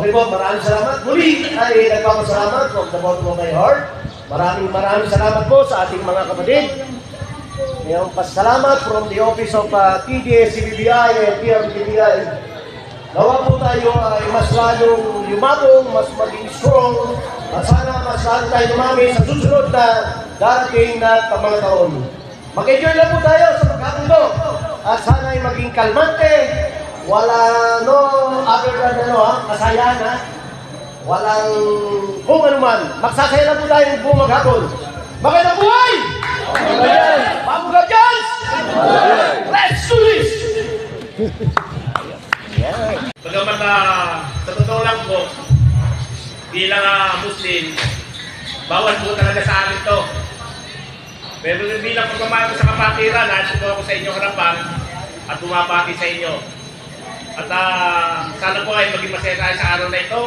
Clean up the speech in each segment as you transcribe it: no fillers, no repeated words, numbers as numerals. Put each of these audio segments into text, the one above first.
Okay po, maraming salamat. Muli ay nagpapasalamat from the bottom of my heart. Maraming salamat po sa ating mga kapatid. Ngayong pasalamat from the office of TDS, CBBI and PRTBI. Nawa po tayo ay mas lalong yumabong, mas maging strong, at sana mas lalo tayo dumami sa susunod na darating na mga taon. Mag-enjoy lang po tayo sa pagkatundo at sana ay maging kalmante, wala other than kasayahan walang kung ano man. Magsasaya lang po tayo buong maghapon. Magandang buhay! Mabuga dyan! Let's do this! Bagamat sa totoo lang po, bilang Muslim, bawal po talaga sa amin to. Pero bilang pagmamahal ko sa kapatiran, nais po ako sa inyong harapan at bumabati sa inyo. At sana po ay maging masaya tayo sa araw na ito.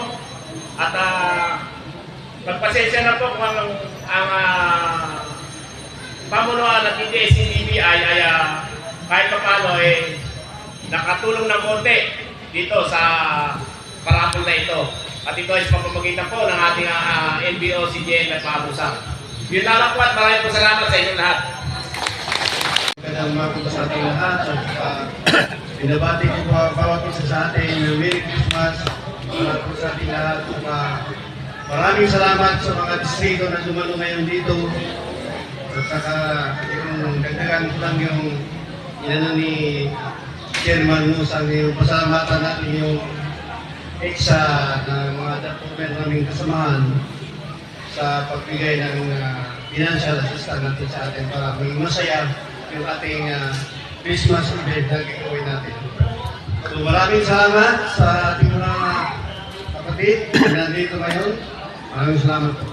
At magpasensya na po kung ang pamunuan ng TDS-CBBI ay kahit papalo nakatulong ng konti dito sa parapol na ito. At ito ay sa pamamagitan po ng ating NBO, CGN at Pamusa. Yun na lang po at maraming po salamat sa inyong lahat. Magandang umaga sa ating lahat. Binabati ko po bawat isa sa atin. Merry Christmas. Salamat po sa ating lahat. Maraming salamat sa mga distrito na dumalo ngayon dito. At saka yung dagdagan ko lang yung inano ni Chairman Musa, yung pasalamatan natin yung EXA na mga department naming kasamahan sa pagbigay ng financial assistance natin sa atin para maging masaya yung ating Christmas event na gagawin natin. So maraming salamat sa ating mga kapatid na nandito ngayon. Maraming salamat po.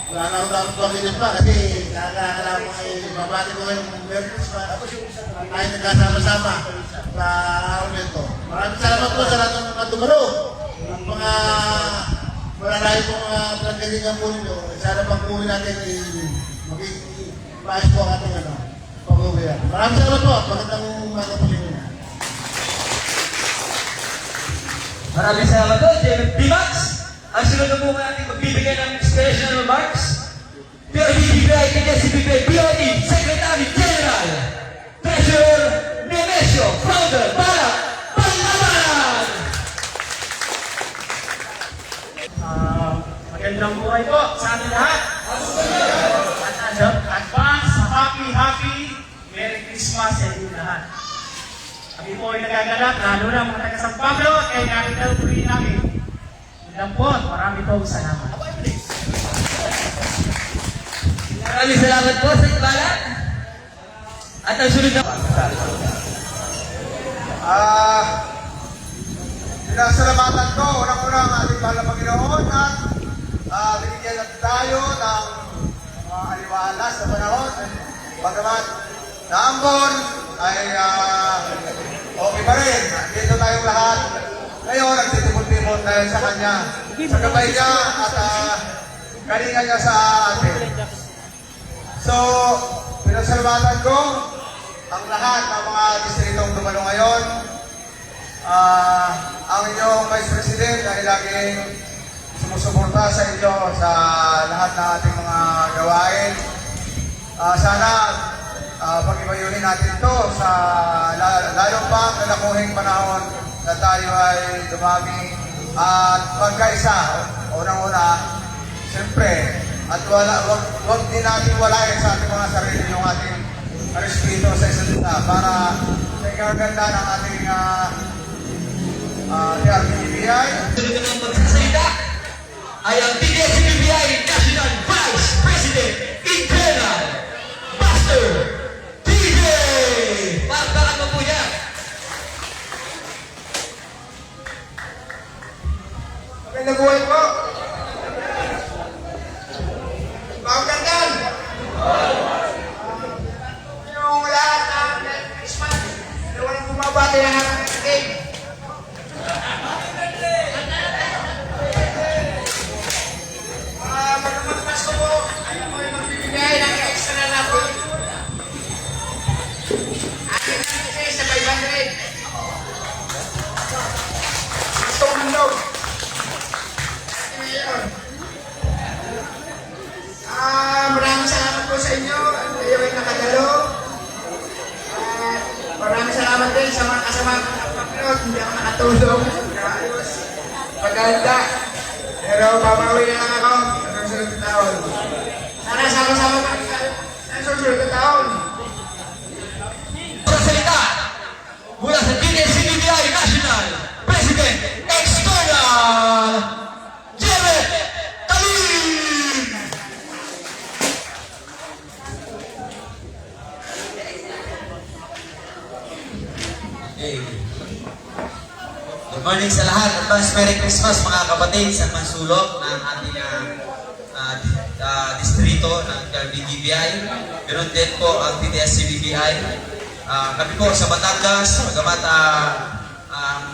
Wala na akong dapat pamilya pa kasi Kailangan mo ay babati ko yung Merry Christmas. Tayo nagkasama-sama sa araw nito. Maraming salamat po sa lahat ng mga dumalo. Ang mga malalayo pong mga pinagkalingan po ninyo. Sana pag-uwi natin ay maging maayos po ang ating pag-uwi. Maraming salamat po. Magandang umaga po ninyo. Maraming salamat po, David D-Max. Ang sunod na po natin magbibigay ng inspirational remarks. PRBBI, KSCBI, BOD, Secretary General, Treasurer Nemesio, Founder, para Panglaban! Magandang buhay po sa ating lahat. At advance, happy Merry Christmas sa inyo lahat. Kami po ay nagaganap, lalo na mga taga San Pablo, ay nakita po rin namin. Ilang po, marami po salamat. Maraming salamat po sa imbalan. At ang sunod na... Pinasalamatan ko, unang-una ang ating mahal na Panginoon at binigyan natin tayo ng mga aliwalas na panahon. Bagamat naambon ay okay pa rin. Dito tayong lahat. Ngayon, nagtitipon-tipon tayo sa Kanya. Sa gabay niya at kalinga niya sa atin. So, pinasalamatan ko ang lahat ng mga distritong dumalo ngayon. Ang inyong Vice President ay laging sumusuporta sa inyo sa lahat ng ating mga gawain. Sana pag-ibayunin natin ito sa lalong pang nalakuhing panahon na tayo ay dumami at magkaisa. Unang-una, siyempre, at wag din natin walayan sa ating mga sarili yung ating respeto sa isa't isa para sa ikaganda ng ating TRBBI. Sunod na mga magsasalita ay ang TDS-CBBI National Vice President Internal, Master TJ! Palpakan mo po yan! Magandang buhay po! Magandang! Yung lahat ng Christmas, walang bumabati ng ating cake. Magpapas ko po, ayaw mo yung magbibigay ng extra na po. Akin na kasi sa 500. Gusto ko ng loob. Maraming salamat po sa inyo. Kayo ay nakadalo. Maraming salamat din sa mga kasama ko ng Panginoon. Hindi ako nakatulong. Ayos. Maganda. Pero babawi na lang ako sa susunod na taon. Sana sama-sama pa rin tayo sa susunod na taon. Magsasalita mula sa TDS-CBBI National President External, Jared Talim! Hey. Good morning sa lahat. Advance Merry Christmas mga kapatid sa mansulok ng ating distrito ng BGBI. Meron din po ang TDS-CBBI. Kami po sa Batangas, magamat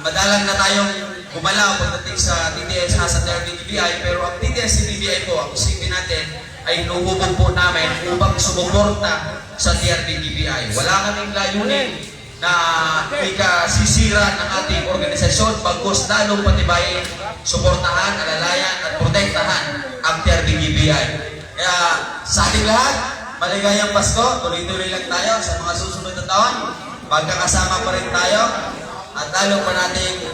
madalang na tayong gumalaw pagdating sa TDS sa BGBI, pero ang TDS-CBBI po, ang isipin natin, ay inuhubog po namin upang sumuporta sa TRBGBI. Wala kaming layunin na ikasisira ng ating organisasyon, bagkus lalong patibayin, suportahan, alalayan at protektahan ang TRBGBI. Kaya sa ating lahat, maligayang Pasko, tuloy-tuloy lang tayo sa mga susunod na taon, magkakasama pa rin tayo at lalo pa nating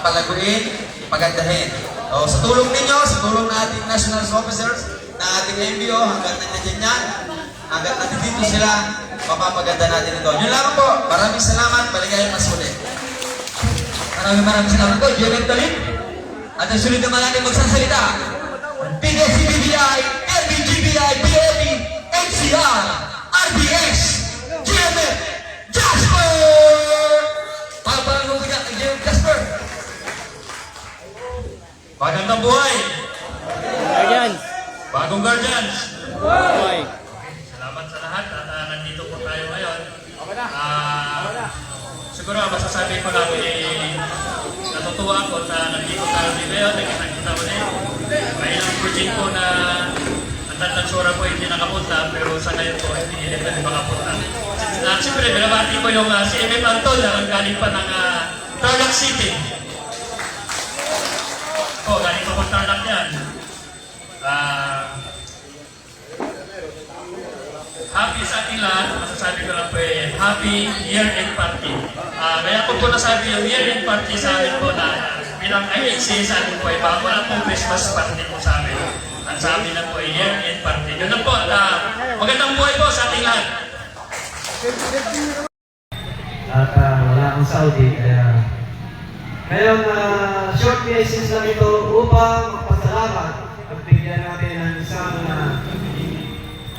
palaguin, pagandahin. So, sa tulong ninyo, sa tulong ng ating national officers, ng ating MBO, hanggang nandiyan yan, hanggang nandito sila, mapapaganda natin ito. Yun lang po. Maraming salamat. Maligayang Pasko ulit. Maraming salamat po. Jared Talim. At ang sunod naman natin magsasalita. TDS-CBBI, RBGBI, BOD, NCR, RBS, GMF, Jasper! Pagpalang mo kaya kay GMF Jasper. Magandang buhay! Guardians! Bagong Guardians! Boy! siguro ang masasabi ko lang natutuwa ako na nandito tayo dito ngayon, nakita mo na yun. May ilang project ko na ang tantansura ko hindi nakapunta, pero sa ngayon po hindi nila pwede makapunta. Siyempre, binabati ko yung si MM Anton na galing pa ng Tarlac City. Galing pa po Tarlac yan. Happy sa ating lahat, masasabi ko lang po happy year-end party. Kaya po nasabi yung year-end party sa amin po na bilang IHC sa amin po bago na po Christmas party po sa amin. At sa amin na po year-end party. Yun lang po at magandang buhay po sa ating lahat. At wala akong Saudi, kaya ngayon short message lang ito upang magpasalamat at bigyan natin ng isang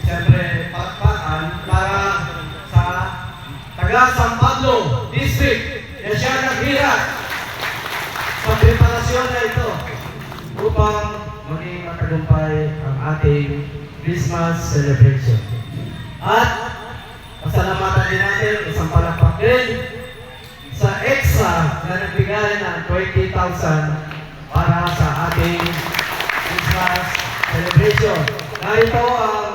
siyempre pakpakan para sa taga San Pablo District na siya naghirap sa preparasyon na ito upang maging matagumpay ang ating Christmas celebration. At pasalamatan din natin, isang palakpak din sa EXA na nagbigay ng 20,000 para sa ating Christmas celebration. Narito ang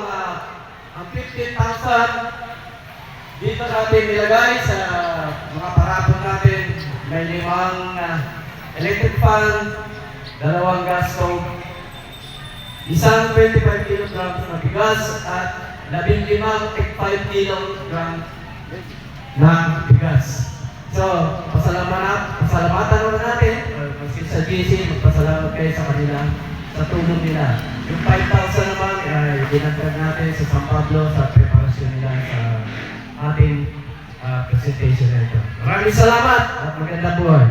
15,000 dito natin nilagay sa mga parapon natin. May 5 electric fan, 2 gas stove, isang 25 kilograms na bigas at 15 5 kg na bigas. So, pasalamatan naman natin, maski sa GC, magpasalamat kayo sa kanila, sa tulong nila. Yung 5,000 naman, ay dinagdag natin sa San Pablo sa preparasyon nila sa ating presentation na ito. Maraming salamat at magandang buhay.